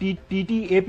TTAP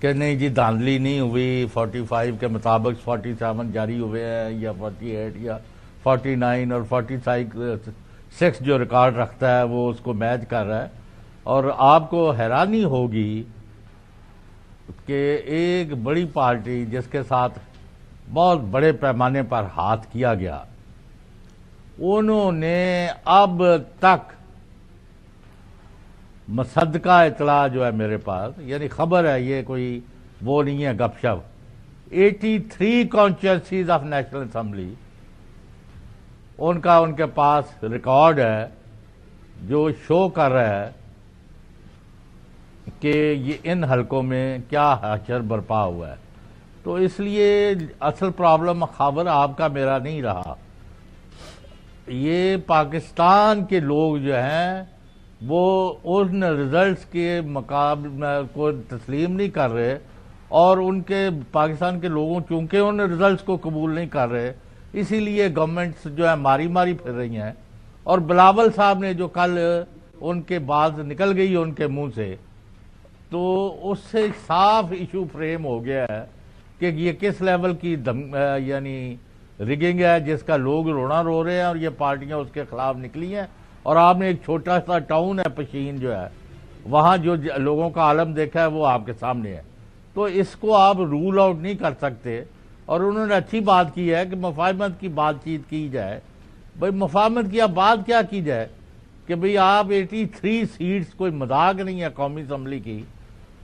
کہ نہیں جی دھاندلی نہیں ہوئی، 45 کے مطابق 47 جاری ہوئے ہیں یا 48 یا 49 اور 46 جو ریکارڈ رکھتا ہے وہ اس کو میچ کر رہا ہے. اور آپ کو حیرانی ہوگی کہ ایک بڑی پارٹی جس کے ساتھ بہت بڑے پیمانے پر ہاتھ کیا گیا، انہوں نے اب تک مصدقہ اطلاع جو ہے میرے پاس، یعنی خبر ہے، یہ کوئی وہ نہیں ہے گپ شپ، 83 کانسٹیچوئنسیز آف نیشنل اسمبلی ان کا ان کے پاس ریکارڈ ہے جو شو کر رہا ہے کہ یہ ان حلقوں میں کیا حشر برپا ہوا ہے. تو اس لیے اصل پرابلم خبر آپ کا میرا نہیں رہا، یہ پاکستان کے لوگ جو ہیں وہ ان ریزلٹس کے مقابلے کو تسلیم نہیں کر رہے، اور ان کے پاکستان کے لوگوں چونکہ ان ریزلٹس کو قبول نہیں کر رہے، اسی لیے گورنمنٹس جو ہے ماری پھر رہی ہیں. اور بلاول صاحب نے جو کل ان کے بعد نکل گئی ان کے منہ سے، تو اس سے صاف ایشو فریم ہو گیا ہے کہ یہ کس لیول کی یعنی ریگنگ ہے جس کا لوگ رونا رو رہے ہیں، اور یہ پارٹیاں اس کے خلاف نکلی ہیں. اور آپ نے ایک چھوٹا سا ٹاؤن ہے پشین جو ہے، وہاں جو لوگوں کا عالم دیکھا ہے وہ آپ کے سامنے ہے. تو اس کو آپ رول آؤٹ نہیں کر سکتے. اور انہوں نے اچھی بات کی ہے کہ مفاہمت کی بات چیت کی جائے. بھائی مفاہمت کی اب بات کیا کی جائے کہ بھئی آپ 83 سیٹس کوئی مذاق نہیں ہے قومی اسمبلی کی،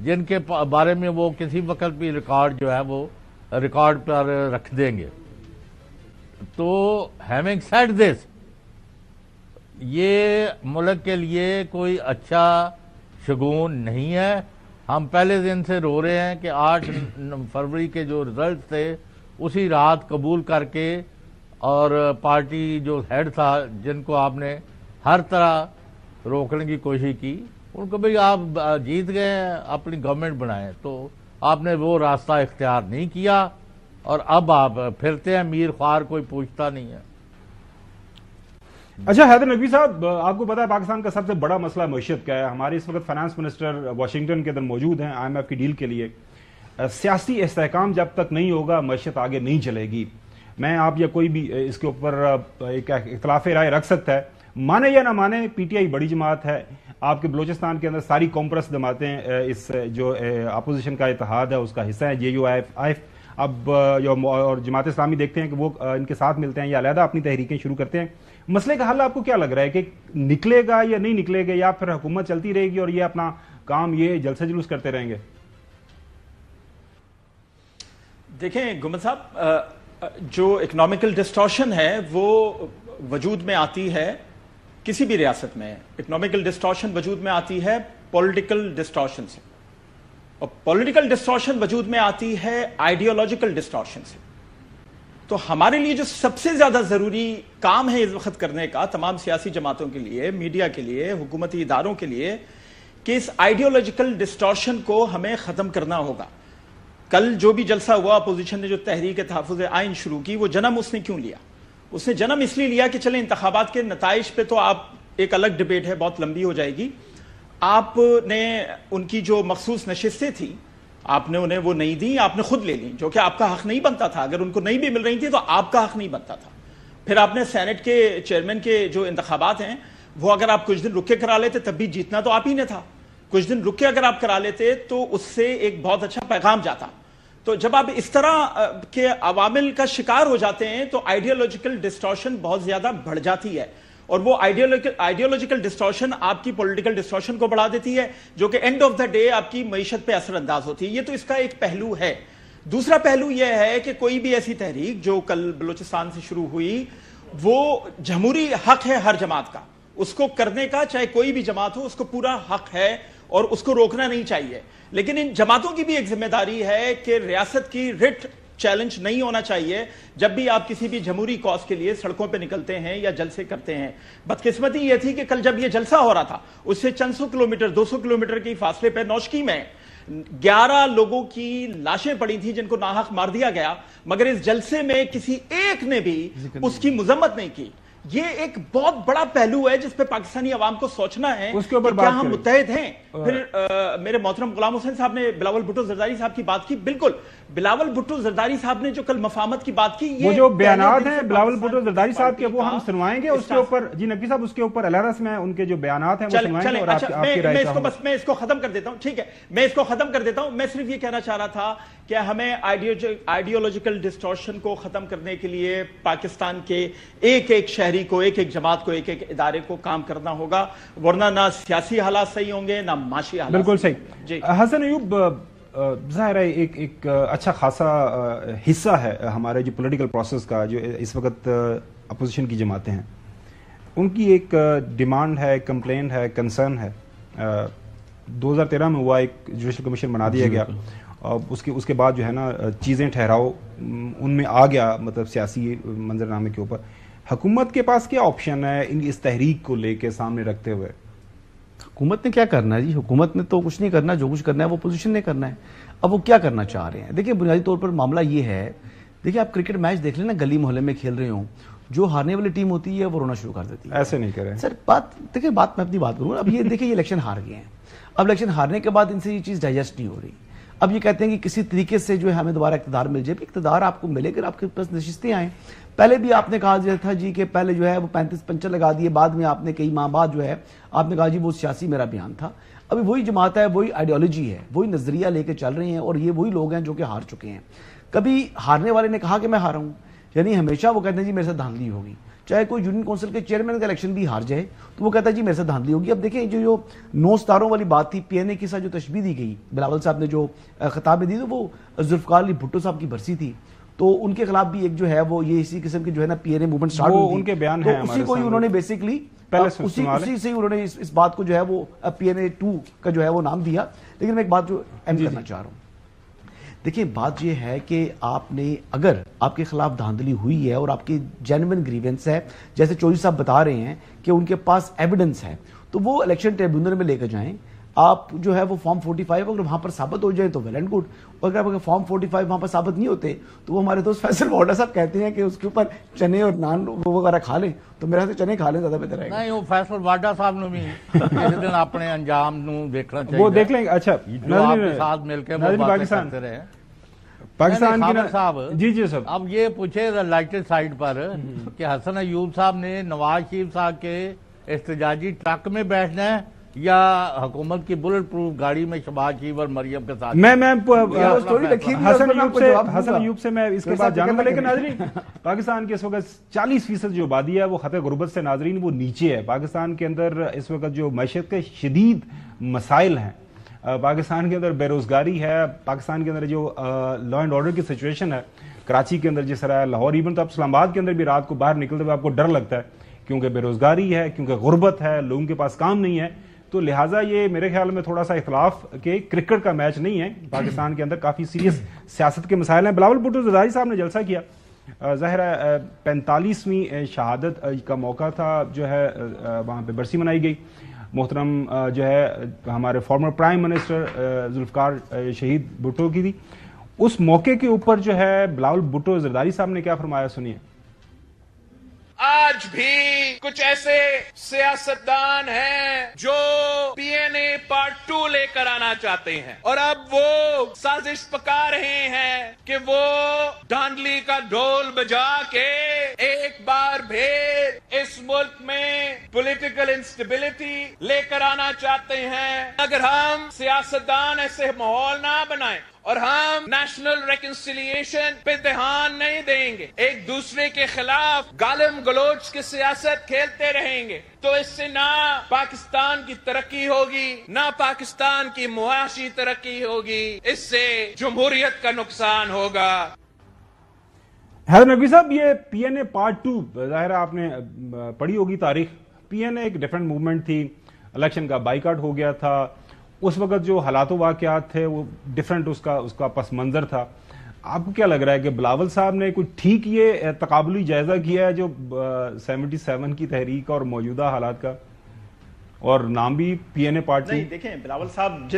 جن کے بارے میں وہ کسی وقت بھی ریکارڈ جو ہے وہ ریکارڈ پر رکھ دیں گے. تو ہیونگ سیڈ دس، یہ ملک کے لیے کوئی اچھا شگون نہیں ہے. ہم پہلے دن سے رو رہے ہیں کہ 8 فروری کے جو رزلٹ تھے اسی رات قبول کر کے، اور پارٹی جو ہیڈ تھا جن کو آپ نے ہر طرح روکنے کی کوشش کی، ان کو بھئی آپ جیت گئے ہیں، اپنی گورنمنٹ بنائیں. تو آپ نے وہ راستہ اختیار نہیں کیا، اور اب آپ پھرتے ہیں میر خوار، کوئی پوچھتا نہیں ہے. اچھا حیدر نقوی صاحب، آپ کو پتا ہے پاکستان کا سب سے بڑا مسئلہ معیشت کا ہے. ہمارے اس وقت فائنانس منسٹر واشنگٹن کے اندر موجود ہیں IMF کی ڈیل کے لیے. سیاسی استحکام جب تک نہیں ہوگا معیشت آگے نہیں چلے گی. میں آپ یا کوئی بھی اس کے اوپر ایک اختلاف رائے رکھ سکتا ہے، مانے یا نہ مانے. PTI بڑی جماعت ہے، آپ کے بلوچستان کے اندر ساری کمپرس جماعتیں اس جو اپوزیشن کا اتحاد ہے اس کا حصہ ہے، JUIF. اب اور جماعت اسلامی دیکھتے ہیں کہ وہ ان کے ساتھ ملتے ہیں یا علیحدہ اپنی تحریکیں شروع کرتے ہیں. مسئلے کا حل آپ کو کیا لگ رہا ہے کہ نکلے گا یا نہیں نکلے گا، یا پھر حکومت چلتی رہے گی اور یہ اپنا کام یہ جلسے جلوس کرتے رہیں گے؟ دیکھیں گمن صاحب، جو اکنامکل ڈسٹورشن ہے وہ وجود میں آتی ہے کسی بھی ریاست میں. اکنامکل ڈسٹورشن وجود میں آتی ہے پولیٹیکل ڈسٹورشن سے، اور پولیٹیکل ڈسٹورشن وجود میں آتی ہے آئیڈیالوجیکل ڈسٹورشن سے. تو ہمارے لیے جو سب سے زیادہ ضروری کام ہے اس وقت کرنے کا، تمام سیاسی جماعتوں کے لیے، میڈیا کے لیے، حکومتی اداروں کے لیے، کہ اس آئیڈیالوجیکل ڈسٹورشن کو ہمیں ختم کرنا ہوگا. کل جو بھی جلسہ ہوا، اپوزیشن نے جو تحریک تحفظ آئین شروع کی، وہ جنم اس نے کیوں لیا؟ اس نے جنم اس لیے لیا کہ چلیں انتخابات کے نتائج پہ تو آپ ایک الگ ڈیبیٹ ہے، بہت لمبی ہو جائے گی. آپ نے ان کی جو مخصوص نشستیں تھیں آپ نے انہیں وہ نہیں دی، آپ نے خود لے لیں، جو کہ آپ کا حق نہیں بنتا تھا. اگر ان کو نہیں بھی مل رہی تھی تو آپ کا حق نہیں بنتا تھا. پھر آپ نے سینٹ کے چیئرمین کے جو انتخابات ہیں وہ اگر آپ کچھ دن رک کے کرا لیتے تب بھی جیتنا تو آپ ہی نے تھا. کچھ دن رک کے اگر آپ کرا لیتے تو اس سے ایک بہت اچھا پیغام جاتا. تو جب آپ اس طرح کے عوامل کا شکار ہو جاتے ہیں تو آئیڈیالوجیکل ڈسٹورشن بہت زیادہ بڑھ جاتی ہے، اور وہ آئیڈیالوجیکل ڈسٹورشن آپ کی پولیٹیکل ڈسٹورشن کو بڑھا دیتی ہے، جو کہ اینڈ آف دا ڈے آپ کی معیشت پہ اثر انداز ہوتی ہے. یہ تو اس کا ایک پہلو ہے. دوسرا پہلو یہ ہے کہ کوئی بھی ایسی تحریک جو کل بلوچستان سے شروع ہوئی، وہ جمہوری حق ہے ہر جماعت کا اس کو کرنے کا، چاہے کوئی بھی جماعت ہو، اس کو پورا حق ہے اور اس کو روکنا نہیں چاہیے. لیکن ان جماعتوں کی بھی ایک ذمہ داری ہے کہ ریاست کی رٹ چیلنج نہیں ہونا چاہیے جب بھی آپ کسی بھی جمہوری کاز کے لیے سڑکوں پہ نکلتے ہیں یا جلسے کرتے ہیں. بدقسمتی یہ تھی کہ کل جب یہ جلسہ ہو رہا تھا اس سے چند سو کلومیٹر 200 کلومیٹر کی فاصلے پہ نوشکی میں 11 لوگوں کی لاشیں پڑی تھیں جن کو ناحق مار دیا گیا، مگر اس جلسے میں کسی ایک نے بھی اس کی مذمت نہیں کی. یہ ایک بہت بڑا پہلو ہے جس پہ پاکستانی عوام کو سوچنا ہے کہ کیا ہم متحد ہیں. پھر میرے محترم غلام حسین صاحب نے بلاول بھٹو زرداری صاحب کی بات کی. بالکل بلاول بھٹو زرداری صاحب نے جو کل مفاہمت کی بات کی, وہ جو بیانات ہیں بلاول بھٹو زرداری صاحب کے وہ ہم سنوائیں گے اس کے اوپر. جی نقوی صاحب اس کے اوپر علیحدہ سے میں ان کے جو بیانات ہیں وہ سنوائیں گے اور آپ کی رائے چاہوں گا. میں اس کو ختم کر دیتا ہوں. ٹھیک ہے, میں اس کو ختم کر دیتا ہوں. میں صرف یہ کہنا چاہ رہا تھا کہ ہمیں آئیڈیولوجیکل ڈسٹورشن کو ختم کرنے کے لیے پاکستان کے ایک ایک شہری کو, ایک ایک جماعت کو, ایک ایک ادارے کو کام کرنا ہوگا, ورنہ نہ سیاسی حالات صحیح ہوں گے نہ معاشی حالات. بالکل صحیح. حسن ایوب, ظاہر ہے ایک اچھا خاصا حصہ ہے ہمارے جو پولیٹیکل پروسیس کا, جو اس وقت اپوزیشن کی جماعتیں ہیں, ان کی ایک ڈیمانڈ ہے, کمپلینٹ ہے, کنسرن ہے. 2013 میں ہوا ایک جوڈیشل کمیشن بنا دیا گیا, اس کے بعد جو ہے نا چیزیں ٹھہراؤ ان میں آ گیا, مطلب سیاسی منظرنامے کے اوپر. حکومت کے پاس کیا آپشن ہے اس تحریک کو لے کے سامنے رکھتے ہوئے؟ حکومت نے کیا کرنا ہے جی؟ حکومت نے تو کچھ نہیں کرنا, جو کچھ کرنا ہے وہ اپوزیشن نے کرنا ہے. اب وہ کیا کرنا چاہ رہے ہیں؟ دیکھیں بنیادی طور پر معاملہ یہ ہے, دیکھیں آپ کرکٹ میچ دیکھ لیں نا, گلی محلے میں کھیل رہے ہوں, جو ہارنے والی ٹیم ہوتی ہے وہ رونا شروع کر دیتی ہے. ایسے نہیں کریں سر. دیکھیں میں اپنی بات کروں. اب یہ دیکھیں یہ الیکشن ہار گئے ہیں, اب الیکشن ہارنے کے بعد ان سے یہ چیز ڈائجسٹ نہیں ہو رہی. اب یہ کہتے ہیں کہ کسی طریقے سے جو ہے ہمیں دوبارہ اقتدار مل جائے. اقتدار آپ کو ملے گا, آپ کے پاس نشستیں آئیں. پہلے بھی آپ نے کہا تھا جی کہ پہلے جو ہے وہ 35 پنچر لگا دیے, بعد میں آپ نے کئی ماہ بعد جو ہے آپ نے کہا جی وہ سیاسی میرا بیان تھا. ابھی وہی جماعت ہے, وہی آئیڈیالوجی ہے, وہی نظریہ لے کے چل رہے ہیں, اور یہ وہی لوگ ہیں جو کہ ہار چکے ہیں. کبھی ہارنے والے نے کہا کہ میں ہارا ہوں, یعنی ہمیشہ وہ کہتے ہیں جی میرے سے دھاندلی ہوگی. چاہے کوئی یونین کونسل کے چیئرمین کا الیکشن بھی ہار جائے تو وہ کہتا ہے جی میرے سے دھاندلی ہوگی. اب دیکھیں جو 9 ستاروں والی بات تھی, پی این اے کے ساتھ جو تشبیہ دی گئی, بلاول صاحب نے جو خطاب دی, وہ ذوالفقار علی بھٹو صاحب کی برسی تھی, تو ان کے خلاف بھی ایک جو ہے وہ یہ اسی قسم کی جو ہے نا پی این اے موومنٹ سٹارٹ ہوئی, ان کے بیان ہیں اسی کو انہوں نے بیسکلی اسی سے انہوں نے اس بات کو جو ہے وہ پی این اے 2 کا جو ہے وہ نام دیا. لیکن میں ایک بات جو اہم کرنا چاہ رہا ہوں, دیکھیں بات یہ ہے کہ آپ نے اگر آپ کے خلاف دھاندلی ہوئی ہے اور آپ کی جینوئن گریونس ہے, جیسے چودھری صاحب بتا رہے ہیں کہ ان کے پاس ایویڈنس ہے, تو وہ الیکشن ٹریبیونل میں لے کے جائیں. آپ جو ہے وہ فارم 45 اگر وہاں پر ثابت ہو جائے تو ویل اینڈ گڈ, اور اگر فارم 45 وہاں پر ثابت نہیں ہوتے تو وہ ہمارے دوست فیصل وارڈا صاحب کہتے ہیں کہ اس کے اوپر چنے اور نان وغیرہ کھا لیں, تو میرے سے چنے کھا لیں زیادہ بہتر ہے. نہیں, وہ فیصل وارڈا صاحب نے بھی اس دن اپنے انجام نو دیکھنا چاہیے, وہ دیکھ لیں گے. اچھا, جو آپ کے ساتھ مل کے وہ باتیں کرتے رہے پاکستان کی صاحب. جی جی صاحب, اب یہ پوچھے لائٹڈ سائڈ پر کہ حسن ایوب صاحب نے نواز شریف صاحب کے احتجاجی ٹرک میں بیٹھنا ہے یا حکومت کی بلٹ پروف گاڑی میں شہباز شریف اور مریم کے ساتھ. میں حسن ایوب سے میں اس کے بعد جانوں گا, لیکن ناظرین پاکستان کے اس وقت 40% جو آبادی ہے وہ خطے غربت سے ناظرین وہ نیچے ہے. پاکستان کے اندر اس وقت جو معیشت کے شدید مسائل ہیں, پاکستان کے اندر بے روزگاری ہے, پاکستان کے اندر جو لا اینڈ آرڈر کی سچویشن ہے کراچی کے اندر جس طرح ہے, لاہور, ایون تو اب اسلام آباد کے اندر بھی رات کو باہر نکلتے ہوئے آپ کو ڈر لگتا ہے, کیونکہ بے روزگاری ہے, کیونکہ غربت ہے, لوگوں کے پاس کام نہیں ہے. تو لہٰذا یہ میرے خیال میں تھوڑا سا اختلاف کے کرکٹ کا میچ نہیں ہے. پاکستان کے اندر کافی سیریس سیاست کے مسائل ہیں. بلاول بھٹو زرداری صاحب نے جلسہ کیا, ظاہر ہے 45ویں شہادت کا موقع تھا, جو ہے وہاں پہ برسی منائی گئی. محترم جو ہے ہمارے فارمر پرائم منسٹر ذوالفقار شہید بھٹو کی تھی. اس موقع کے اوپر جو ہے بلاول بھٹو زرداری صاحب نے کیا فرمایا, سنیے. آج بھی کچھ ایسے سیاستدان ہیں جو پی این اے پارٹ 2 لے کر آنا چاہتے ہیں, اور اب وہ سازش پکا رہے ہیں کہ وہ دھاندلی کا ڈھول بجا کے ایک بار پھر اس ملک میں پولیٹیکل انسٹیبلٹی لے کر آنا چاہتے ہیں. اگر ہم سیاستدان ایسے ماحول نہ بنائیں اور ہم نیشنل ریکنسیلیشن پہ دھیان نہیں دیں گے, ایک دوسرے کے خلاف گالم گلوچ کی سیاست کھیلتے رہیں گے, تو اس سے نہ پاکستان کی ترقی ہوگی نہ پاکستان کی معاشی ترقی ہوگی, اس سے جمہوریت کا نقصان ہوگا. حیدر نقوی صاحب, یہ پی این اے پارٹ 2 ظاہر آپ نے پڑھی ہوگی تاریخ. پی این اے ایک ڈیفرنٹ موومنٹ تھی, الیکشن کا بائیکاٹ ہو گیا تھا, اس وقت جو حالات و واقعات تھے وہ ڈیفرنٹ اس کا پس منظر تھا. آپ کو کیا لگ رہا ہے کہ بلاول صاحب نے کوئی ٹھیک یہ تقابلی جائزہ کیا ہے جو 77 کی تحریک اور موجودہ حالات کا, اور نام بھی پی این اے پارٹ 2؟ نہیں, دیکھیں بلاول صاحب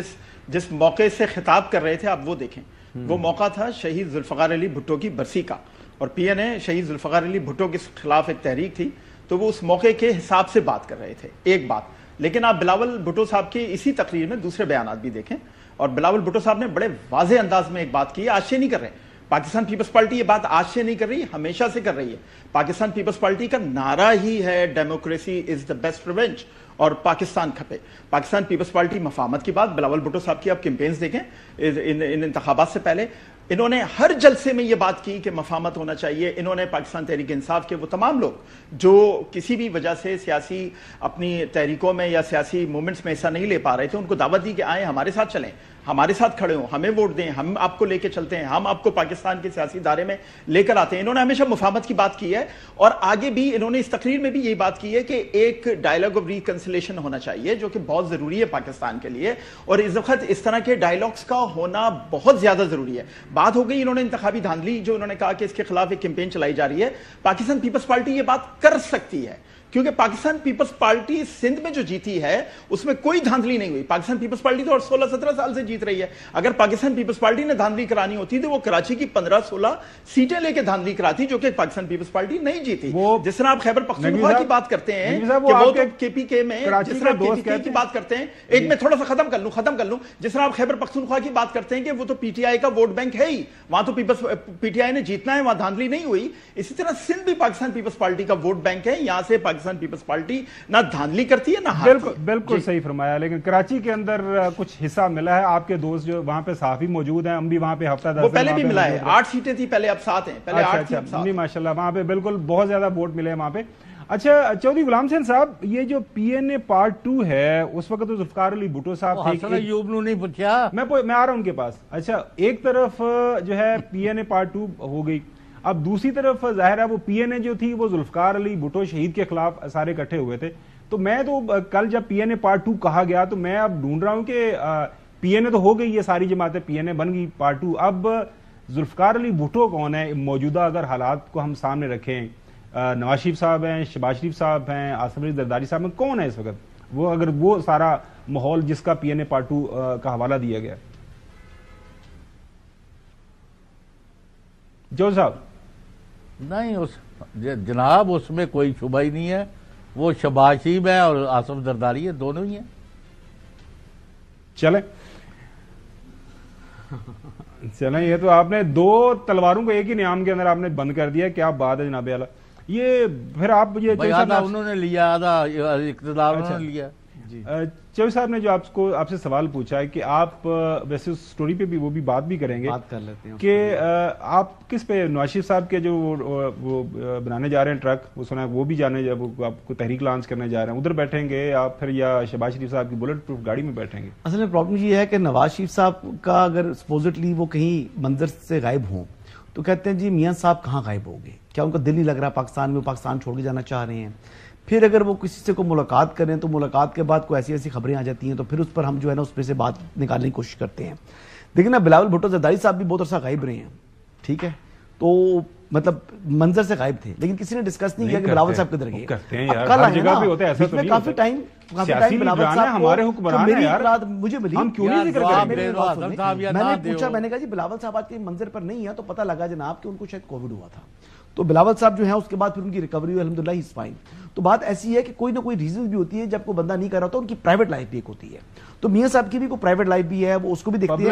جس موقع سے خطاب کر رہے تھے آپ وہ دیکھیں, وہ موقع تھا شہید ذوالفقار علی بھٹو کی برسی کا, اور پی این اے شہید ذوالفقار علی بھٹو کے خلاف ایک تحریک تھی, تو وہ اس موقع کے حساب سے بات کر رہے تھے. ایک بات. لیکن آپ بلاول بھٹو صاحب کی اسی تقریر میں دوسرے بیانات بھی دیکھیں, اور بلاول بھٹو صاحب نے بڑے واضح انداز میں ایک بات کی ہے, آج سے نہیں کر رہے. پاکستان پیپلز پارٹی یہ بات آج سے نہیں کر رہی, ہمیشہ سے کر رہی ہے. پاکستان پیپلز پارٹی کا نعرہ ہی ہے democracy is the best revenge اور پاکستان کھپے. پاکستان پیپلز پارٹی مفاہمت کی بات, بلاول بھٹو صاحب کی آپ کیمپینز دیکھیں ان انتخابات سے پہلے, انہوں نے ہر جلسے میں یہ بات کی کہ مفاہمت ہونا چاہیے. انہوں نے پاکستان تحریک انصاف کے وہ تمام لوگ جو کسی بھی وجہ سے سیاسی اپنی تحریکوں میں یا سیاسی موومنٹس میں حصہ نہیں لے پا رہے تھے, ان کو دعوت دی کہ آئیں ہمارے ساتھ چلیں, ہمارے ساتھ کھڑے ہوں, ہمیں ووٹ دیں, ہم آپ کو لے کے چلتے ہیں, ہم آپ کو پاکستان کے سیاسی دائرے میں لے کر آتے ہیں. انہوں نے ہمیشہ مفاہمت کی بات کی ہے, اور آگے بھی انہوں نے اس تقریر میں بھی یہی بات کی ہے کہ ایک ڈائلاگ آف ریکنسلیشن ہونا چاہیے جو کہ بہت ضروری ہے پاکستان کے لیے, اور اس وقت اس طرح کے ڈائلاگس کا ہونا بہت زیادہ ضروری ہے. بات ہو گئی انہوں نے انتخابی دھاندلی, جو انہوں نے کہا کہ اس کے خلاف ایک کیمپین چلائی جا رہی ہے. پاکستان پیپلز پارٹی یہ بات کر سکتی ہے کیونکہ پاکستان پیپلز پارٹی سندھ میں جو جیتی ہے اس میں کوئی دھاندلی نہیں ہوئی. پاکستان پیپلز پارٹی تو اور 16-17 سال سے جیت رہی ہے. اگر پاکستان پیپلز پارٹی نے دھاندلی کرانی ہوتی تو وہ کراچی کی 15-16 سیٹیں لے کے دھاندلی کراتی, جو کہ پاکستان پیپلز پارٹی نہیں جیتی. جس طرح آپ خیبر پختونخوا کی بات کرتے ہیں کہ وہ تو کے پی کے میں, جس طرح کے پی کے کی بات کرتے ہیں, ایک میں تھوڑا سا ختم کر لوں, جس طرح آپ خیبر پختونخوا کی بات کرتے ہیں کہ وہ تو پی ٹی آئی کا ووٹ بینک ہے ہی, وہاں تو پی ٹی آئی نے جیتنا ہے, وہاں دھاندلی نہیں ہوئی. اسی طرح سندھ بھی پاکستان پیپلز پارٹی کا ووٹ بینک ہے, یہاں سے پاکستان پیپلز پارٹی نہ دھاندلی کرتی ہے نہ ہارتی ہے. بالکل صحیح فرمایا. لیکن کراچی کے اندر کچھ حصہ ملا ہے, آپ کے دوست جو وہاں پہ صحافی موجود ہیں, ہم بھی وہاں پہ ہفتہ 10 وہ پہلے بھی ملا ہے, 8 سیٹیں تھی پہلے, اب 7 ہیں, پہلے 8 تھی اب 7. ماشاءاللہ وہاں پہ بالکل بہت زیادہ ووٹ ملے ہیں وہاں پہ. اچھا چودھری غلام حسین صاحب, یہ جو پی این اے پارٹ 2 ہے, اس وقت تو ذوالفقار علی بھٹو صاحب نہیں پوچھا, میں آ رہا ہوں ان کے پاس. اچھا ایک طرف جو ہے پی این اے پارٹ 2 ہو گئی, اب دوسری طرف ظاہر ہے وہ پی این اے جو تھی وہ ذوالفقار علی بھٹو شہید کے خلاف سارے اکٹھے ہوئے تھے. تو میں تو کل جب پی این اے پارٹ 2 کہا گیا تو میں اب ڈھونڈ رہا ہوں کہ پی این اے تو ہو گئی, یہ ساری جماعتیں پی این اے بن گئی پارٹ 2, اب ذوالفقار علی بھٹو کون ہے موجودہ اگر حالات کو ہم سامنے رکھیں؟ نواز شریف صاحب ہیں, شہباز شریف صاحب ہیں, آصف علی زرداری صاحب ہیں, کون ہے اس وقت وہ, اگر وہ سارا ماحول جس کا پی این اے پارٹ 2 کا حوالہ دیا گیا؟ جو صاحب نہیں جناب, اس میں کوئی شبہ ہی نہیں ہے, وہ شہباز شریف ہے اور آصف زرداری ہے, دونوں ہی ہیں. چلیں یہ تو آپ نے 2 تلواروں کو ایک ہی نیام کے اندر آپ نے بند کر دیا. کیا بات ہے جناب اعلیٰ. یہ پھر آپ یہ آدھا انہوں نے لیا, آدھا اقتدار انہوں نے لیا. چوہدری صاحب نے جو آپ سے سوال پوچھا ہے کہ آپ ویسے اس سٹوری پہ بھی وہ بھی بات بھی کریں گے, بات کر لیتے ہیں کہ آپ کس پہ, نواز شریف صاحب کے جو وہ بنانے جا رہے ہیں ٹرک, وہ سنا ہے وہ بھی جانے, جب آپ کو تحریک لانچ کرنے جا رہے ہیں ادھر بیٹھیں گے آپ پھر, یا شہباز شریف صاحب کی بلٹ پروف گاڑی میں بیٹھیں گے؟ اصل میں پرابلم یہ ہے کہ نواز شریف صاحب کا اگر سپوزٹلی وہ کہیں منظر سے غائب ہوں تو کہتے ہیں جی میاں صاحب کہاں غائب ہو گئے, کیا ان کا دل نہیں لگ رہا پاکستان میں, وہ پاکستان چھوڑ کے جانا چاہ رہے ہیں. پھر اگر وہ کسی سے کوئی ملاقات کریں تو ملاقات کے بعد کوئی ایسی خبریں آ جاتی ہیں, تو پھر اس پر ہم جو ہے نا اس پہ سے بات نکالنے کی کوشش کرتے ہیں. لیکن نا بلاول بھٹو زرداری صاحب بھی بہت عرصہ غائب رہے ہیں, ٹھیک ہے, تو مطلب منظر سے غائب تھے, لیکن کسی نے ڈسکس نہیں کیا کہ بلاول صاحب کدھر گئے. کافی ٹائم بلاول صاحب ہمارے حکمران ہیں یار, مجھے ملی, ہم کیوں نہیں ذکر کریں گے. میں نے پوچھا, میں نے کہا جی بلاول صاحب آج کے منظر پر نہیں ہے, تو پتہ لگا جناب کہ ان کو شاید کووڈ ہوا تھا. تو بلاول صاحب جو ہے اس کے بعد پھر ان کی ریکوری ہوئی, الحمدللہ ہی از فائن. تو بات ایسی ہے کہ کوئی نہ کوئی ریزن بھی ہوتی ہے, جب کوئی بندہ نہیں کر رہا ہوتا ان کی پرائیویٹ لائف بھی ایک ہوتی ہے. تو میاں صاحب کی بھی کوئی پرائیویٹ لائف بھی ہے, وہ اس کو بھی دیکھتے ہیں.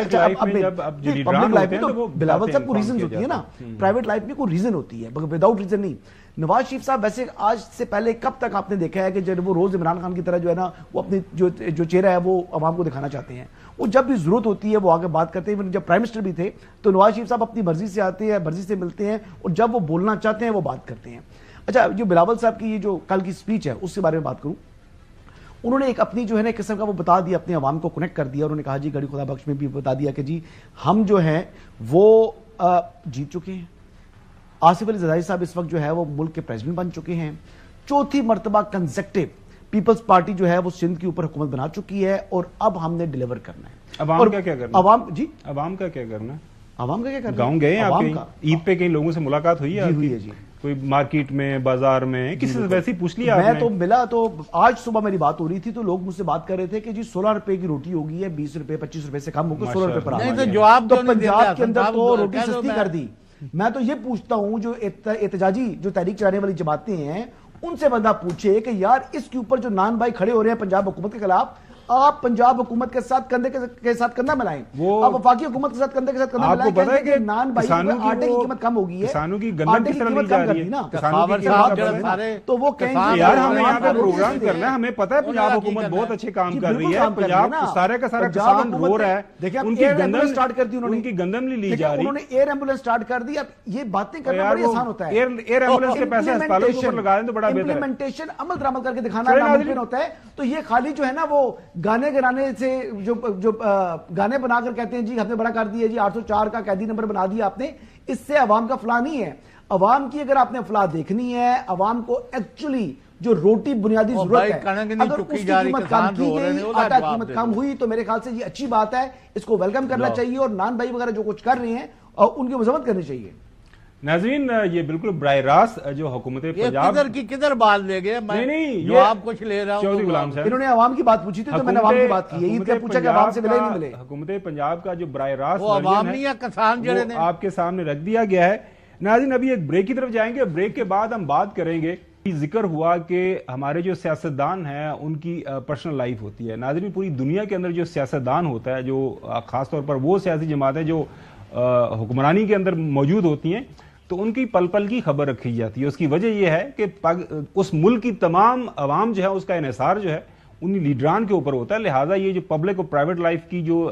پبلک لائف میں تو بلاول صاحب کو ریزن ہوتی ہے نا, پرائیویٹ لائف میں کوئی ریزن ہوتی ہے, وداؤٹ ریزن نہیں. نواز شریف صاحب ویسے آج سے پہلے کب تک آپ نے دیکھا ہے کہ جب وہ روز عمران خان کی طرح جو ہے نا وہ اپنی جو چہرہ ہے وہ عوام کو دکھانا چاہتے ہیں, وہ جب بھی ضرورت ہوتی ہے وہ آگے بات کرتے ہیں. جب پرائم منسٹر بھی تھے تو نواز شریف صاحب اپنی مرضی سے آتے ہیں, مرضی سے ملتے ہیں, اور جب وہ بولنا چاہتے ہیں وہ بات کرتے ہیں. اچھا جو بلاول صاحب کی یہ جو کل کی سپیچ ہے اس کے بارے میں بات کروں, انہوں نے ایک اپنی جو ہے نا ایک قسم کا وہ بتا دیا, اپنے عوام کو کنیکٹ کر دیا. انہوں نے کہا جی گڑی خدا بخش میں بھی بتا دیا کہ جی ہم جو ہیں وہ جیت چکے ہیں. آصف علی زرداری صاحب اس وقت جو ہے وہ ملک کے پریزیڈنٹ بن چکے ہیں. 4تھی مرتبہ کنزیکٹیو پیپلز پارٹی جو ہے وہ سندھ کے اوپر حکومت بنا چکی ہے, اور اب ہم نے ڈیلیور کرنا ہے. عوام کا کیا کرنا؟ عوام جی عوام کا کیا کرنا؟ عوام کا کیا کرنا؟ گاؤں گئے ہیں آپ, عید پہ کئی لوگوں سے ملاقات ہوئی ہے؟ ہوئی ہے جی. کوئی مارکیٹ میں, بازار میں, کسی سے ویسے پوچھ لیا؟ میں تو ملا, تو آج صبح میری بات ہو رہی تھی تو لوگ مجھ سے بات کر رہے تھے کہ جی 16 روپے کی روٹی ہوگی ہے, 20 روپے 25 روپے سے کم ہو کے 16 روپے پر آ رہی ہے. تو پنجاب کے اندر تو روٹی سستی کر دی. میں تو یہ پوچھتا ہوں جو احتجاجی جو تحریک چلانے والی جماعتیں ہیں ان سے بندہ پوچھے کہ یار اس کے اوپر جو نان بھائی کھڑے ہو رہے ہیں پنجاب حکومت کے خلاف، آپ پنجاب حکومت کے ساتھ کندھے کے ساتھ کندھا ملائیں، آپ وفاقی حکومت کے ساتھ کندھے کے ساتھ کندھا ملائیں، پتہ ہے کہ نان بھائی آٹے کی قیمت کم ہو گئی ہے، کسانوں کی گندم کس طرح لی جا رہی ہے، تو وہ کہیں گے یار ہمیں یہاں پہ پروگرام کرنا ہے، ہمیں پتہ ہے پنجاب حکومت بہت اچھے کام کر رہی ہے، پنجاب سارے کا سارا کسان رو رہا ہے، ان کی گندم سٹارٹ کر دی انہوں نے، ان کی گندم نہیں لی جا رہی، انہوں نے ایئر ایمبولینس سٹارٹ کر دی۔ اب یہ باتیں کرنا بڑی آسان ہوتا ہے، ایئر ایمبولینس کے پیسے ہسپتالوں کے اوپر لگا دیں تو بڑا بہتر ہے، امپلیمنٹیشن عمل درآمد کر کے دکھانا ناممکن ہوتا ہے۔ تو یہ خالی جو ہے نا وہ گانے گرانے سے جو گانے بنا کر کہتے ہیں جی ہم نے بڑا کر دیا، جی 804 کا قیدی نمبر بنا دیا آپ نے، اس سے عوام کا فلاح نہیں ہے۔ عوام کی اگر آپ نے فلاح دیکھنی ہے، عوام کو ایکچولی جو روٹی بنیادی ضرورت ہے، اگر اس کی قیمت کم کی گئی، آٹا قیمت کم ہوئی، تو میرے خیال سے یہ اچھی بات ہے، اس کو ویلکم کرنا چاہیے، اور نان بھائی وغیرہ جو کچھ کر رہے ہیں ان کی مذمت کرنی چاہیے۔ ناظرین یہ بالکل براہ راست جو حکومت پنجاب کدھر بات لے گئے، نہیں جو آپ کچھ لے رہا ہوں، چودھری غلام صاحب انہوں نے عوام کی بات پوچھی تھی تو میں نے عوام کی بات کی، عید کا پوچھا کہ عوام سے ملے نہیں ملے۔ حکومت پنجاب کا جو براہ راست وہ عوام نہیں ہے، کسان جڑے نے، آپ کے سامنے رکھ دیا گیا ہے۔ ناظرین ابھی ایک بریک کی طرف جائیں گے، بریک کے بعد ہم بات کریں گے، ذکر ہوا کہ ہمارے جو سیاستدان ہیں ان کی پرسنل لائف ہوتی ہے۔ ناظرین پوری دنیا کے اندر جو سیاستدان ہوتا ہے، جو خاص طور پر وہ سیاسی جماعتیں جو حکمرانی کے اندر موجود ہوتی ہیں، تو ان کی پل پل کی خبر رکھی جاتی ہے۔ اس کی وجہ یہ ہے کہ اس ملک کی تمام عوام جو ہے اس کا انحصار جو ہے انہی لیڈران کے اوپر ہوتا ہے، لہٰذا یہ جو پبلک اور پرائیویٹ لائف کی جو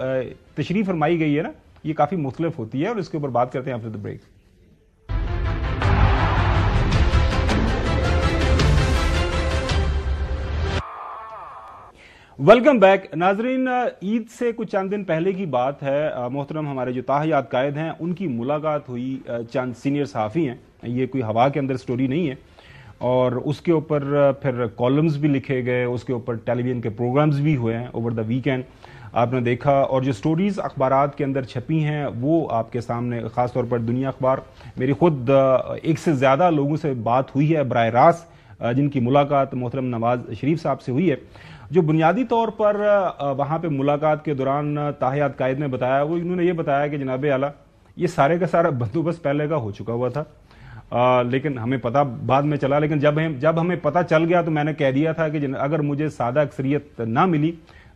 تشریح فرمائی گئی ہے نا، یہ کافی مختلف ہوتی ہے، اور اس کے اوپر بات کرتے ہیں after the break. Welcome back ناظرین، عید سے کچھ چند دن پہلے کی بات ہے، محترم ہمارے جو تاحیات قائد ہیں ان کی ملاقات ہوئی چند سینئر صحافی ہیں، یہ کوئی ہوا کے اندر سٹوری نہیں ہے، اور اس کے اوپر پھر کالمز بھی لکھے گئے، اس کے اوپر ٹیلی ویژن کے پروگرامز بھی ہوئے ہیں اوور دا ویکینڈ، آپ نے دیکھا، اور جو سٹوریز اخبارات کے اندر چھپی ہیں وہ آپ کے سامنے، خاص طور پر دنیا اخبار، میری خود ایک سے زیادہ لوگوں سے بات ہوئی ہے براہ راست، جن کی ملاقات محترم نواز شریف صاحب سے ہوئی ہے۔ جو بنیادی طور پر وہاں پہ ملاقات کے دوران تاحیات قائد نے بتایا، وہ انہوں نے یہ بتایا کہ جناب اعلیٰ یہ سارے کا سارا بندوبست پہلے کا ہو چکا ہوا تھا، لیکن ہمیں پتہ بعد میں چلا، لیکن جب ہمیں پتہ چل گیا تو میں نے کہہ دیا تھا کہ اگر مجھے سادہ اکثریت نہ ملی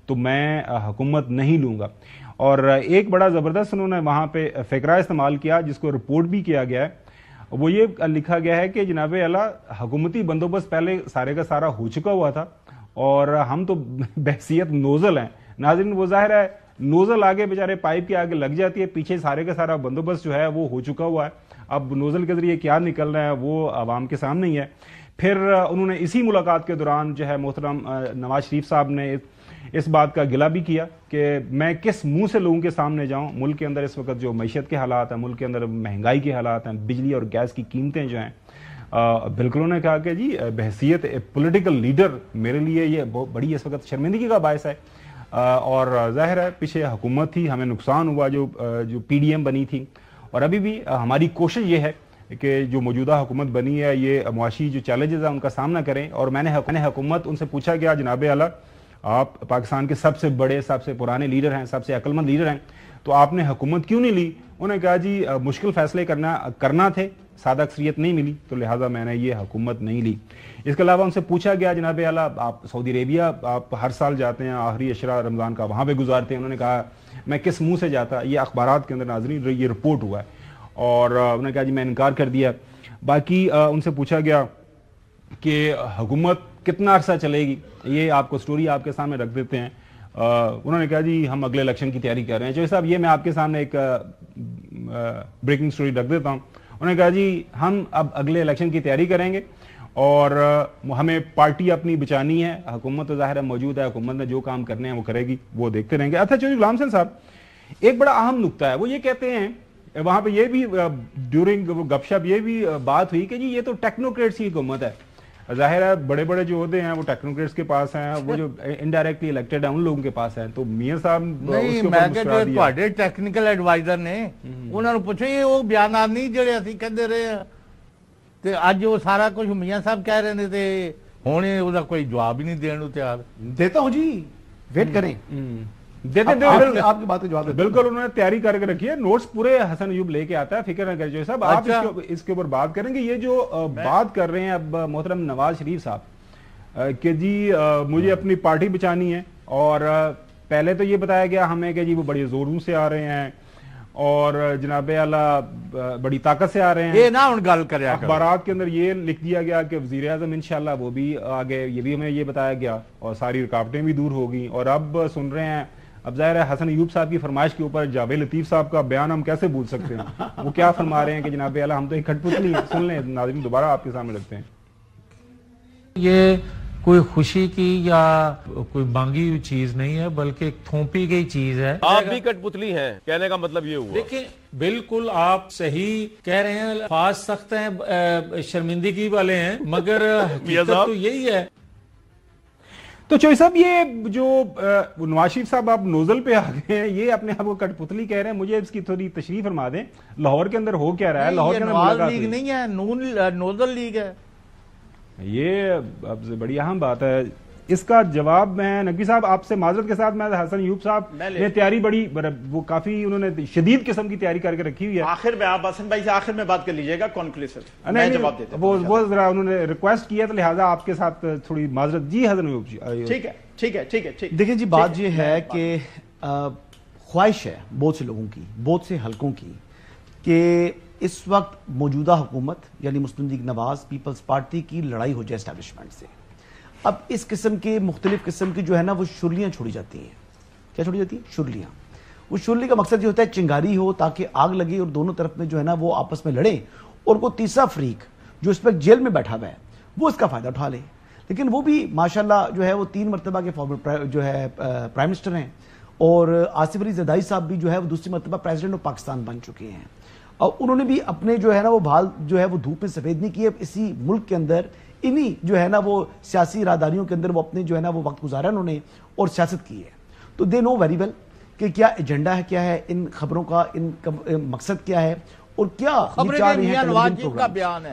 تو میں حکومت نہیں لوں گا۔ اور ایک بڑا زبردست انہوں نے وہاں پہ فقرہ استعمال کیا جس کو رپورٹ بھی کیا گیا ہے، وہ یہ لکھا گیا ہے کہ جناب اعلیٰ حکومتی بندوبست پہلے سارے کا سارا ہو چکا ہوا تھا، اور ہم تو بحیثیت نوزل ہیں۔ ناظرین وہ ظاہر ہے نوزل آگے بیچارے پائپ کے آگے لگ جاتی ہے، پیچھے سارے کا سارا بندوبست جو ہے وہ ہو چکا ہوا ہے، اب نوزل کے ذریعے کیا نکل رہا ہے وہ عوام کے سامنے ہی ہے۔ پھر انہوں نے اسی ملاقات کے دوران جو ہے محترم نواز شریف صاحب نے اس بات کا گلہ بھی کیا کہ میں کس منہ سے لوگوں کے سامنے جاؤں، ملک کے اندر اس وقت جو معیشت کے حالات ہیں، ملک کے اندر مہنگائی کے حالات ہیں، بجلی اور گیس کی قیمتیں جو ہیں، بالکل انہوں نے کہا کہ جی بحیثیت پولیٹیکل لیڈر میرے لیے یہ بہت بڑی اس وقت شرمندگی کا باعث ہے، اور ظاہر ہے پیچھے حکومت تھی، ہمیں نقصان ہوا جو پی ڈی ایم بنی تھی، اور ابھی بھی ہماری کوشش یہ ہے کہ جو موجودہ حکومت بنی ہے یہ معاشی جو چیلنجز ہیں ان کا سامنا کریں۔ اور میں نے حکومت ان سے پوچھا کہ جناب اعلیٰ آپ پاکستان کے سب سے بڑے، سب سے پرانے لیڈر ہیں، سب سے عقل مند لیڈر ہیں، تو آپ نے حکومت کیوں نہیں لی؟ انہوں نے کہا جی مشکل فیصلے کرنا تھے، سادہ اکثریت نہیں ملی، تو لہٰذا میں نے یہ حکومت نہیں لی۔ اس کے علاوہ ان سے پوچھا گیا جناب اعلیٰ آپ سعودی عربیہ آپ ہر سال جاتے ہیں، آخری عشرہ رمضان کا وہاں پہ گزارتے ہیں، انہوں نے کہا میں کس منہ سے جاتا، یہ اخبارات کے اندر ناظرین یہ رپورٹ ہوا ہے، اور انہوں نے کہا جی میں انکار کر دیا۔ باقی ان سے پوچھا گیا کہ حکومت کتنا عرصہ چلے گی، یہ آپ کو سٹوری آپ کے سامنے رکھ دیتے ہیں۔ انہوں نے کہا جی ہم اگلے الیکشن کی تیاری کر رہے ہیں۔ چوہدری صاحب یہ میں آپ کے سامنے ایک بریکنگ سٹوری رکھ دیتا ہوں۔ انہوں نے کہا جی ہم اب اگلے الیکشن کی تیاری کریں گے، اور ہمیں پارٹی اپنی بچانی ہے، حکومت تو ظاہر ہے موجود ہے، حکومت نے جو کام کرنے ہیں وہ کرے گی، وہ دیکھتے رہیں گے۔ اچھا چودھری غلام حسین صاحب ایک بڑا اہم نقطہ ہے، وہ یہ کہتے ہیں وہاں پہ یہ بھی ڈیورنگ گپ شپ یہ بھی بات ہوئی کہ جی یہ تو ٹیکنوکریٹس کی حکومت ہے، ظاہر ہے بڑے بڑے جو عہدے ہیں وہ ٹیکنوکریٹس کے پاس ہیں، وہ جو انڈائریکٹلی الیکٹڈ ہیں ان لوگوں کے پاس ہیں، تو میاں صاحب نہیں میں کہ جو تواڈے ٹیکنیکل ایڈوائزر نے انہاں نوں پوچھو یہ وہ بیانات نہیں جڑے اسی کہندے رہے ہیں تے اج وہ سارا کچھ میاں صاحب کہہ رہے نے تے ہن او دا کوئی جواب ہی نہیں دین نوں تیار۔ دیتا ہوں جی، ویٹ کریں۔ آپ کی بات کا جواب بالکل انہوں نے تیاری کر کے رکھی ہے, نوٹس پورے حسن ایوب لے کے آتا ہے, فکر نہ کریے صاحب. آپ اس کے اوپر بات کریں گے. یہ جو بات کر رہے ہیں اب محترم نواز شریف صاحب کہ جی مجھے اپنی پارٹی بچانی ہے, اور پہلے تو یہ بتایا گیا ہمیں کہ جی وہ بڑے زوروں سے آ رہے ہیں اور جناب اعلیٰ بڑی طاقت سے آ رہے ہیں. یہ نہ ان گل کریا اخبارات کے اندر یہ لکھ دیا گیا کہ وزیر اعظم انشاءاللہ وہ بھی آگے, یہ بھی ہمیں یہ بتایا گیا, اور ساری رکاوٹیں بھی دور ہوگی. اور اب سن رہے ہیں, اب ظاہر ہے حسن ایوب صاحب کی فرمائش کے اوپر جاوید لطیف صاحب کا بیان ہم کیسے بھول سکتے ہیں. وہ کیا فرما رہے ہیں کہ جناب اعلیٰ ہم تو ایک کھٹ پتلی ہیں. سن لیں ناظرین, دوبارہ آپ کے سامنے رکھتے ہیں. یہ کوئی خوشی کی یا کوئی مانگی ہوئی چیز نہیں ہے, بلکہ ایک تھوپی گئی چیز ہے. آپ بھی کٹ پتلی ہیں, کہنے کا مطلب یہ ہوا. دیکھیں بالکل آپ صحیح کہہ رہے ہیں, الفاظ سخت ہیں, شرمندگی والے ہیں, مگر حقیقت تو یہی ہے. تو چوئی صاحب یہ جو نواز شریف صاحب آپ نوزل پہ آ گئے ہیں, یہ اپنے آپ کو کٹ پتلی کہہ رہے ہیں, مجھے اس کی تھوڑی تشریح فرما دیں. لاہور کے اندر ہو کیا رہا ہے؟ لاہور کے اندر نواز لیگ نہیں ہے, نوزل لیگ ہے. یہ اب بڑی اہم بات ہے. اس کا جواب میں نقوی صاحب آپ سے معذرت کے ساتھ, میں حسن ایوب صاحب نے تیاری بڑی وہ کافی انہوں نے شدید قسم کی تیاری کر کے رکھی ہوئی ہے. آخر میں آپ حسن بھائی سے آخر میں بات کر لیجئے گا, کنکلوسیو میں جواب دیتا ہوں. وہ ذرا انہوں نے ریکویسٹ کیا تو لہٰذا آپ کے ساتھ تھوڑی معذرت. جی حسن ایوب جی. ٹھیک ہے ٹھیک ہے ٹھیک ہے. دیکھیں جی, بات یہ ہے کہ خواہش ہے بہت سے لوگوں کی, بہت سے حلقوں کی, کہ اس وقت موجودہ حکومت یعنی مسلم لیگ نواز پیپلز پارٹی کی لڑائی ہو جائے اسٹیبلشمنٹ سے. اب اس قسم کے مختلف قسم کی جو ہے نا وہ شرلیاں چھوڑی جاتی ہیں. کیا چھوڑی جاتی ہیں؟ شرلیاں. وہ شرلی کا مقصد یہ ہوتا ہے چنگاری ہو تاکہ آگ لگے اور دونوں طرف میں جو ہے نا وہ آپس میں لڑیں, اور کوئی تیسرا فریق جو اس پر جیل میں بیٹھا ہوا ہے وہ اس کا فائدہ اٹھا لے. لیکن وہ بھی ماشاءاللہ جو ہے وہ 3 مرتبہ کے فارمر جو ہے پرائم منسٹر ہیں, اور آصف علی زرداری صاحب بھی جو ہے وہ دوسری مرتبہ پریزیڈنٹ آف پاکستان بن چکے ہیں. اور انہوں نے بھی اپنے جو ہے نا وہ بھال جو ہے وہ دھوپ میں سفید نہیں کیے. اسی ملک کے اندر انہی جو ہے نا وہ سیاسی اراداریوں کے اندر وہ اپنے جو ہے نا وہ وقت گزارا انہوں نے اور سیاست کی ہے. تو دے نو ویری ویل کہ کیا ایجنڈا ہے, کیا ہے ان خبروں کا, ان مقصد کیا ہے, اور کیا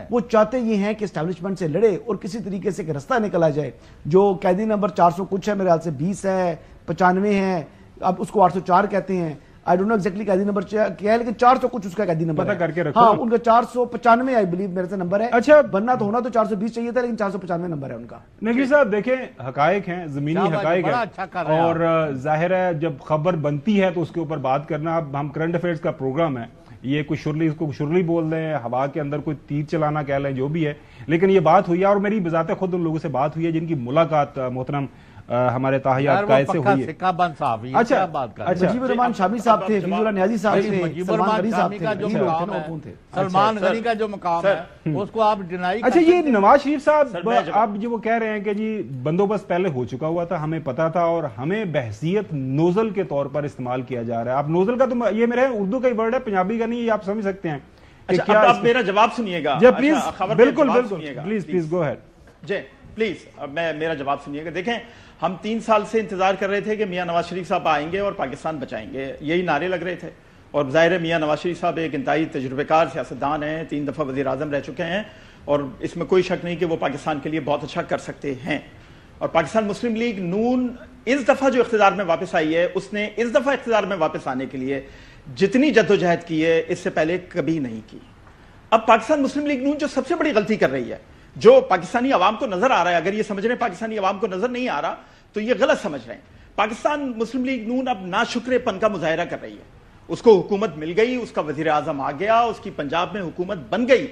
وہ چاہتے یہ ہیں کہ اسٹیبلشمنٹ سے لڑے اور کسی طریقے سے ایک رستہ نکلا جائے. جو قیدی نمبر 400 کچھ ہے, میرے خیال سے 20 ہے, 95 ہے, اب اس کو 804 کہتے ہیں. I don't know exactly قیدی نمبر کیا ہے, لیکن 400 کچھ اس کا قیدی نمبر پتہ کر کے رکھو. ہاں, ان کا 495 I believe میرے سے نمبر ہے. اچھا, بننا تو ہونا تو 420 چاہیے تھا, لیکن 495 نمبر ہے ان کا. نقوی صاحب دیکھیں, حقائق ہیں, زمینی حقائق ہیں, اور ظاہر ہے جب خبر بنتی ہے تو اس کے اوپر بات کرنا. اب ہم کرنٹ افیئرز کا پروگرام ہے, یہ کوئی شرلی, اس کو شرلی بول دیں, ہوا کے اندر کوئی تیر چلانا کہہ لیں, جو بھی ہے, لیکن یہ بات ہوئی ہے. اور میری بذات خود ان لوگوں سے بات ہوئی ہے جن کی ملاقات محترم ہمارے تاحیات قائد سے ہوئی ہے. اچھا, مجیب الرحمان شامی صاحب تھے, فیض اللہ نیازی صاحب تھے, سلمان غنی صاحب تھے. سلمان غنی کا جو مقام ہے اس کو آپ ڈینائی. اچھا, یہ نواز شریف صاحب آپ جو وہ کہہ رہے ہیں کہ جی بندوبست پہلے ہو چکا ہوا تھا, ہمیں پتا تھا, اور ہمیں بحثیت نوزل کے طور پر استعمال کیا جا رہا ہے. آپ نوزل کا تو یہ میرے اردو کا ہی ورڈ ہے, پنجابی کا نہیں, یہ آپ سمجھ سکتے ہیں. آپ میرا جواب سنیے گا پلیز. بالکل بالکل, پلیز پلیز گو ہیڈ. جی پلیز میرا جواب سنیے گا. دیکھیں, ہم 3 سال سے انتظار کر رہے تھے کہ میاں نواز شریف صاحب آئیں گے اور پاکستان بچائیں گے, یہی نعرے لگ رہے تھے. اور ظاہر ہے میاں نواز شریف صاحب ایک انتہائی تجربے کار سیاستدان ہیں, 3 دفعہ وزیر اعظم رہ چکے ہیں, اور اس میں کوئی شک نہیں کہ وہ پاکستان کے لیے بہت اچھا کر سکتے ہیں. اور پاکستان مسلم لیگ نون اس دفعہ جو اقتدار میں واپس آئی ہے, اس نے اس دفعہ اقتدار میں واپس آنے کے لیے جتنی جدوجہد کی ہے اس سے پہلے کبھی نہیں کی. اب پاکستان مسلم لیگ نون جو سب سے بڑی غلطی کر رہی ہے, جو پاکستانی عوام کو نظر آ رہا ہے, اگر یہ سمجھ رہے ہیں پاکستانی عوام کو نظر نہیں آ رہا تو یہ غلط سمجھ رہے ہیں. پاکستان مسلم لیگ نون اب ناشکرے پن کا مظاہرہ کر رہی ہے. اس کو حکومت مل گئی, اس کا وزیر اعظم آ گیا, اس کی پنجاب میں حکومت بن گئی.